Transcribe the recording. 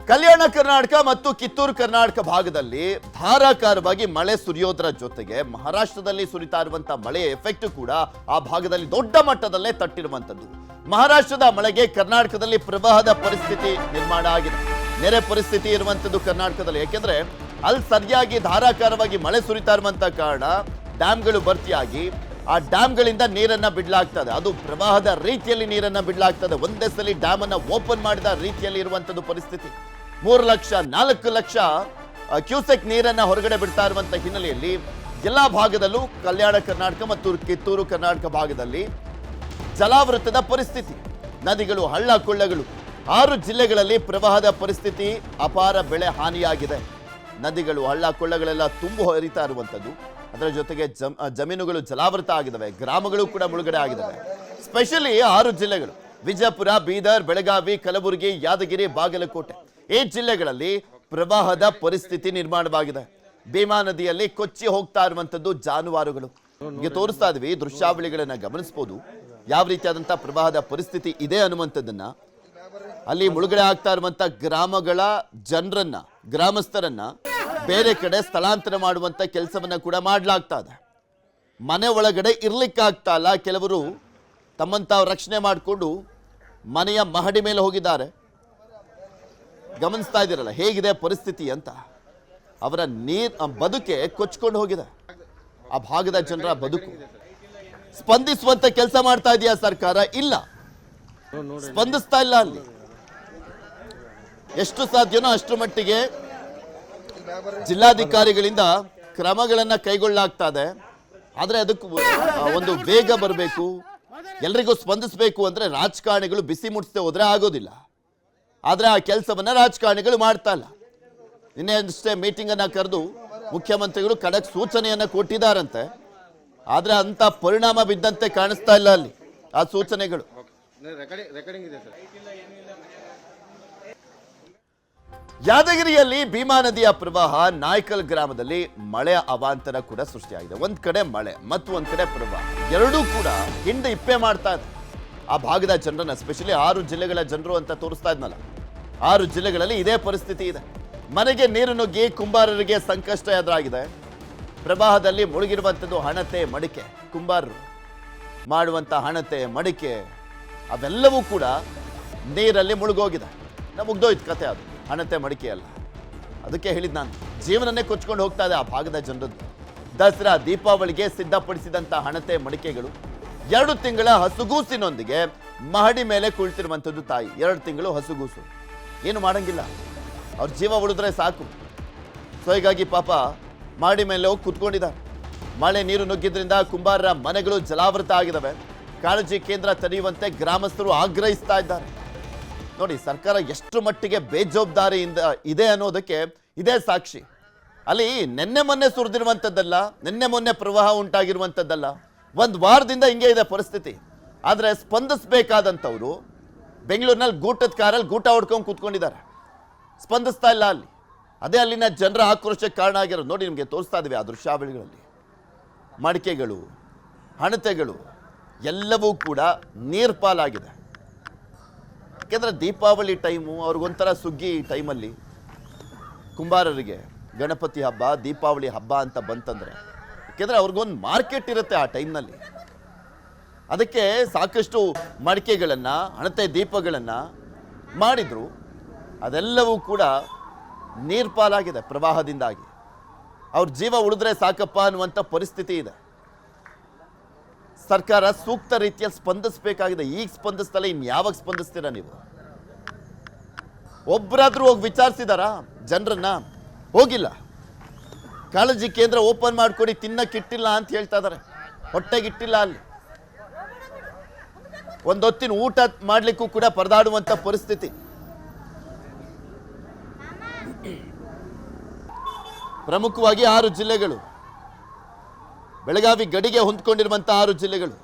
ಕಲ್ಯಾಣ ಕರ್ನಾಟಕ ಮತ್ತು ಕಿತ್ತೂರು ಕರ್ನಾಟಕ ಭಾಗದಲ್ಲಿ ಧಾರಾಕಾರವಾಗಿ ಮಳೆ ಸುರಿಯೋದರ ಜೊತೆಗೆ ಮಹಾರಾಷ್ಟ್ರದಲ್ಲಿ ಸುರಿತಾ ಇರುವಂತಹ ಮಳೆಯ ಎಫೆಕ್ಟ್ ಕೂಡ ಆ ಭಾಗದಲ್ಲಿ ದೊಡ್ಡ ಮಟ್ಟದಲ್ಲೇ ತಟ್ಟಿರುವಂತದ್ದು. ಮಹಾರಾಷ್ಟ್ರದ ಮಳೆಗೆ ಕರ್ನಾಟಕದಲ್ಲಿ ಪ್ರವಾಹದ ಪರಿಸ್ಥಿತಿ ನಿರ್ಮಾಣ ಆಗಿದೆ. ನೆರೆ ಪರಿಸ್ಥಿತಿ ಇರುವಂತದ್ದು ಕರ್ನಾಟಕದಲ್ಲಿ, ಯಾಕೆಂದ್ರೆ ಅಲ್ಲಿ ಸರಿಯಾಗಿ ಧಾರಾಕಾರವಾಗಿ ಮಳೆ ಸುರಿತಾ ಇರುವಂತಹ ಕಾರಣ ಡ್ಯಾಮ್ಗಳು ಭರ್ತಿಯಾಗಿ ಆ ಡ್ಯಾಮ್ಗಳಿಂದ ನೀರನ್ನ ಬಿಡಲಾಗ್ತದೆ. ಅದು ಪ್ರವಾಹದ ರೀತಿಯಲ್ಲಿ ನೀರನ್ನ ಬಿಡಲಾಗ್ತದೆ. ಒಂದೇ ಸಲ ಡ್ಯಾಮ್ ಅನ್ನ ಓಪನ್ ಮಾಡಿದ ರೀತಿಯಲ್ಲಿ ಇರುವಂತದ್ದು ಪರಿಸ್ಥಿತಿ. 3 ಲಕ್ಷ 4 ಲಕ್ಷ ಕ್ಯೂಸೆಕ್ ನೀರನ್ನ ಹೊರಗಡೆ ಬಿಡ್ತಾ ಇರುವಂತ ಹಿನ್ನೆಲೆಯಲ್ಲಿ ಎಲ್ಲಾ ಭಾಗದಲ್ಲೂ ಕಲ್ಯಾಣ ಕರ್ನಾಟಕ ಮತ್ತು ಕಿತ್ತೂರು ಕರ್ನಾಟಕ ಭಾಗದಲ್ಲಿ ಜಲಾವೃತದ ಪರಿಸ್ಥಿತಿ, ನದಿಗಳು, ಹಳ್ಳ ಕೊಳ್ಳಗಳು, 6 ಜಿಲ್ಲೆಗಳಲ್ಲಿ ಪ್ರವಾಹದ ಪರಿಸ್ಥಿತಿ, ಅಪಾರ ಬೆಳೆ ಹಾನಿಯಾಗಿದೆ. ನದಿಗಳು, ಹಳ್ಳ ಕೊಳ್ಳಗಳೆಲ್ಲ ತುಂಬು ಹರಿತಾ ಇರುವಂತದ್ದು. ಅದರ ಜೊತೆಗೆ ಜಮೀನುಗಳು ಜಲಾವೃತ ಆಗಿದ್ದಾವೆ, ಗ್ರಾಮಗಳು ಕೂಡ ಮುಳುಗಡೆ ಆಗಿದ್ದಾವೆ. ಸ್ಪೆಷಲಿ 6 ಜಿಲ್ಲೆಗಳು ವಿಜಯಪುರ, ಬೀದರ್, ಬೆಳಗಾವಿ, ಕಲಬುರಗಿ, ಯಾದಗಿರಿ, ಬಾಗಲಕೋಟೆ ಈ ಜಿಲ್ಲೆಗಳಲ್ಲಿ ಪ್ರವಾಹದ ಪರಿಸ್ಥಿತಿ ನಿರ್ಮಾಣವಾಗಿದೆ. ಭೀಮಾ ನದಿಯಲ್ಲಿ ಕೊಚ್ಚಿ ಹೋಗ್ತಾ ಇರುವಂತದ್ದು ಜಾನುವಾರುಗಳು. ಈಗ ತೋರಿಸ್ತಾ ಇದ್ವಿ, ದೃಶ್ಯಾವಳಿಗಳನ್ನ ಗಮನಿಸಬಹುದು ಯಾವ ರೀತಿಯಾದಂತಹ ಪ್ರವಾಹದ ಪರಿಸ್ಥಿತಿ ಇದೆ ಅನ್ನುವಂಥದ್ದನ್ನ. ಅಲ್ಲಿ ಮುಳುಗಡೆ ಆಗ್ತಾ ಇರುವಂತ ಗ್ರಾಮಗಳ ಜನರನ್ನ, ಗ್ರಾಮಸ್ಥರನ್ನ ಬೇರೆ ಕಡೆ ಸ್ಥಳಾಂತರ ಮಾಡುವಂತ ಕೆಲಸವನ್ನ ಕೂಡ ಮಾಡಲಾಗ್ತಾ ಇದೆ. ಮನೆ ಒಳಗಡೆ ಇರ್ಲಿಕ್ಕಾಗ್ತಾ ಇಲ್ಲ. ಕೆಲವರು ತಮ್ಮಂತಾವ್ ರಕ್ಷಣೆ ಮಾಡಿಕೊಂಡು ಮನೆಯ ಮಹಡಿ ಮೇಲೆ ಹೋಗಿದ್ದಾರೆ. ಗಮನಿಸ್ತಾ ಇದ್ದೀರಲ್ಲ ಹೇಗಿದೆ ಪರಿಸ್ಥಿತಿ ಅಂತ. ಅವರ ಬದುಕೆ ಕೊಚ್ಕೊಂಡು ಹೋಗಿದೆ ಆ ಭಾಗದ ಜನರ ಬದುಕು. ಸ್ಪಂದಿಸುವಂತ ಕೆಲಸ ಮಾಡ್ತಾ ಇದೆಯಾ ಸರ್ಕಾರ? ಇಲ್ಲ, ಸ್ಪಂದಿಸ್ತಾ ಇಲ್ಲ. ಅಲ್ಲಿ ಎಷ್ಟು ಸಾಧ್ಯನೋ ಅಷ್ಟರ ಮಟ್ಟಿಗೆ ಜಿಲ್ಲಾಧಿಕಾರಿಗಳಿಂದ ಕ್ರಮಗಳನ್ನ ಕೈಗೊಳ್ಳಲಾಗ್ತಾ ಇದೆ. ಆದ್ರೆ ಅದಕ್ಕೆ ಒಂದು ವೇಗ ಬರಬೇಕು, ಎಲ್ರಿಗೂ ಸ್ಪಂದಿಸಬೇಕು ಅಂದ್ರೆ ರಾಜಕಾರಣಿಗಳು ಬಿಸಿ ಮುಟ್ಟಿಸದೆ ಹೋದ್ರೆ ಆಗೋದಿಲ್ಲ. ಆದ್ರೆ ಆ ಕೆಲಸವನ್ನ ರಾಜಕಾರಣಿಗಳು ಮಾಡ್ತಾ ಇಲ್ಲ. ನಿನ್ನೆ ಅಷ್ಟೇ ಮೀಟಿಂಗ್ ಅನ್ನ ಕರೆದು ಮುಖ್ಯಮಂತ್ರಿಗಳು ಖಡಕ್ ಸೂಚನೆಯನ್ನ ಕೊಟ್ಟಿದ್ದಾರಂತೆ. ಆದ್ರೆ ಅಂತ ಪರಿಣಾಮ ಬಿದ್ದಂತೆ ಕಾಣಿಸ್ತಾ ಇಲ್ಲ ಅಲ್ಲಿ ಆ ಸೂಚನೆಗಳು. ಯಾದಗಿರಿಯಲ್ಲಿ ಭೀಮಾ ನದಿಯ ಪ್ರವಾಹ, ನಾಯ್ಕಲ್ ಗ್ರಾಮದಲ್ಲಿ ಮಳೆಯ ಅವಾಂತರ ಕೂಡ ಸೃಷ್ಟಿಯಾಗಿದೆ. ಒಂದ್ ಕಡೆ ಮಳೆ ಮತ್ತು ಒಂದ್ ಕಡೆ ಪ್ರವಾಹ, ಎರಡೂ ಕೂಡ ಹಿಂದೆ ಇಪ್ಪೆ ಮಾಡ್ತಾ ಇದೆ ಆ ಭಾಗದ ಜನರನ್ನ. ಸ್ಪೆಷಲಿ 6 ಜಿಲ್ಲೆಗಳ ಜನರು ಅಂತ ತೋರಿಸ್ತಾ ಇದ್ನಲ್ಲ, 6 ಜಿಲ್ಲೆಗಳಲ್ಲಿ ಇದೇ ಪರಿಸ್ಥಿತಿ ಇದೆ. ಮನೆಗೆ ನೀರು ನುಗ್ಗಿ ಕುಂಬಾರರಿಗೆ ಸಂಕಷ್ಟ ಎದುರಾಗಿದೆ. ಪ್ರವಾಹದಲ್ಲಿ ಮುಳುಗಿರುವಂಥದ್ದು ಹಣತೆ, ಮಡಿಕೆ, ಕುಂಬಾರರು ಮಾಡುವಂಥ ಹಣತೆ, ಮಡಿಕೆ ಅವೆಲ್ಲವೂ ಕೂಡ ನೀರಲ್ಲಿ ಮುಳುಗೋಗಿದೆ. ಮುಗ್ದೋಯ್ತು ಕತೆ. ಅದು ಹಣತೆ, ಮಡಿಕೆ ಅಲ್ಲ. ಅದಕ್ಕೆ ಹೇಳಿದ್ ನಾನು, ಜೀವನನೇ ಕೊಚ್ಕೊಂಡು ಹೋಗ್ತಾ ಇದೆ ಆ ಭಾಗದ ಜನರದ್ದು. ದಸರಾ, ದೀಪಾವಳಿಗೆ ಸಿದ್ಧಪಡಿಸಿದಂಥ ಹಣತೆ, ಮಡಿಕೆಗಳು 2 ತಿಂಗಳ ಹಸುಗೂಸಿನೊಂದಿಗೆ ಮಹಡಿ ಮೇಲೆ ಕುಳಿತಿರುವಂಥದ್ದು ತಾಯಿ. 2 ತಿಂಗಳು ಹಸುಗೂಸು, ಏನು ಮಾಡಂಗಿಲ್ಲ, ಅವ್ರ ಜೀವ ಉಳಿದ್ರೆ ಸಾಕು. ಸೊ ಹೀಗಾಗಿ ಪಾಪ ಮಹಡಿ ಮೇಲೆ ಹೋಗಿ ಕೂತ್ಕೊಂಡಿದ್ದಾರೆ. ಮಳೆ ನೀರು ನುಗ್ಗಿದ್ರಿಂದ ಕುಂಬಾರರ ಮನೆಗಳು ಜಲಾವೃತ ಆಗಿದ್ದಾವೆ. ಕಾಳಜಿ ಕೇಂದ್ರ ತೆರೆಯುವಂತೆ ಗ್ರಾಮಸ್ಥರು ಆಗ್ರಹಿಸ್ತಾ ಇದ್ದಾರೆ. ನೋಡಿ, ಸರ್ಕಾರ ಎಷ್ಟು ಮಟ್ಟಿಗೆ ಬೇಜವಾಬ್ದಾರಿಯಿಂದ ಇದೆ ಅನ್ನೋದಕ್ಕೆ ಇದೇ ಸಾಕ್ಷಿ. ಅಲ್ಲಿ ನಿನ್ನೆ ಮೊನ್ನೆ ಸುರಿದಿರುವಂಥದ್ದಲ್ಲ, ನಿನ್ನೆ ಮೊನ್ನೆ ಪ್ರವಾಹ ಉಂಟಾಗಿರುವಂಥದ್ದಲ್ಲ, 1 ವಾರದಿಂದ ಹಿಂಗೆ ಇದೆ ಪರಿಸ್ಥಿತಿ. ಆದರೆ ಸ್ಪಂದಿಸಬೇಕಾದಂಥವ್ರು ಬೆಂಗಳೂರಿನಲ್ಲಿ ಗೂಟದ ಕಾರಲ್ಲಿ ಗೂಟ ಹೊಡ್ಕೊಂಡು ಕೂತ್ಕೊಂಡಿದ್ದಾರೆ, ಸ್ಪಂದಿಸ್ತಾ ಇಲ್ಲ ಅಲ್ಲಿ. ಅದೇ ಅಲ್ಲಿನ ಜನರ ಆಕ್ರೋಶಕ್ಕೆ ಕಾರಣ ಆಗಿರೋದು. ನೋಡಿ, ನಿಮಗೆ ತೋರಿಸ್ತಾ ಇದ್ದೀವಿ ಆ ದೃಶ್ಯಾವಳಿಗಳಲ್ಲಿ. ಮಡಿಕೆಗಳು, ಹಣತೆಗಳು ಎಲ್ಲವೂ ಕೂಡ ನೀರ್ಪಾಲಾಗಿದೆ. ಯಾಕೆಂದರೆ ದೀಪಾವಳಿ ಟೈಮು ಅವ್ರಿಗೊಂಥರ ಸುಗ್ಗಿ ಟೈಮಲ್ಲಿ ಕುಂಬಾರರಿಗೆ ಗಣಪತಿ ಹಬ್ಬ, ದೀಪಾವಳಿ ಹಬ್ಬ ಅಂತ ಬಂತಂದರೆ, ಯಾಕೆಂದರೆ ಅವ್ರಿಗೊಂದು ಮಾರ್ಕೆಟ್ ಇರುತ್ತೆ ಆ ಟೈಮ್ನಲ್ಲಿ. ಅದಕ್ಕೆ ಸಾಕಷ್ಟು ಮಡಿಕೆಗಳನ್ನು, ಹಣತೆ ದೀಪಗಳನ್ನು ಮಾಡಿದ್ರು. ಅದೆಲ್ಲವೂ ಕೂಡ ನೀರ್ಪಾಲಾಗಿದೆ ಪ್ರವಾಹದಿಂದಾಗಿ. ಅವ್ರ ಜೀವ ಉಳಿದ್ರೆ ಸಾಕಪ್ಪ ಅನ್ನುವಂಥ ಪರಿಸ್ಥಿತಿ ಇದೆ. ಸರ್ಕಾರ ಸೂಕ್ತ ರೀತಿಯಲ್ಲಿ ಸ್ಪಂದಿಸಬೇಕಾಗಿದೆ. ಈಗ ಸ್ಪಂದಿಸ್ತಲ್ಲ, ಇನ್ನು ಯಾವಾಗ ಸ್ಪಂದಿಸ್ತೀರಾ ನೀವು? ಒಬ್ಬರಾದ್ರೂ ಹೋಗಿ ವಿಚಾರಿಸಿದಾರಾ ಜನರನ್ನ? ಹೋಗಿಲ್ಲ. ಕಾಳಜಿ ಕೇಂದ್ರ ಓಪನ್ ಮಾಡ್ಕೊಡಿ, ತಿನ್ನಕ್ಕಿಟ್ಟಿಲ್ಲ ಅಂತ ಹೇಳ್ತಾ ಇದ್ದಾರೆ. ಹೊಟ್ಟೆಗಿಟ್ಟಿಲ್ಲ. ಅಲ್ಲಿ ಒಂದೊತ್ತಿನ ಊಟ ಮಾಡ್ಲಿಕ್ಕೂ ಕೂಡ ಪರದಾಡುವಂತ ಪರಿಸ್ಥಿತಿ. ಪ್ರಮುಖವಾಗಿ 6 ಜಿಲ್ಲೆಗಳು, ಬೆಳಗಾವಿ ಗಡಿಗೆ ಹೊಂದ್ಕೊಂಡಿರುವಂತಹ 6 ಜಿಲ್ಲೆಗಳು.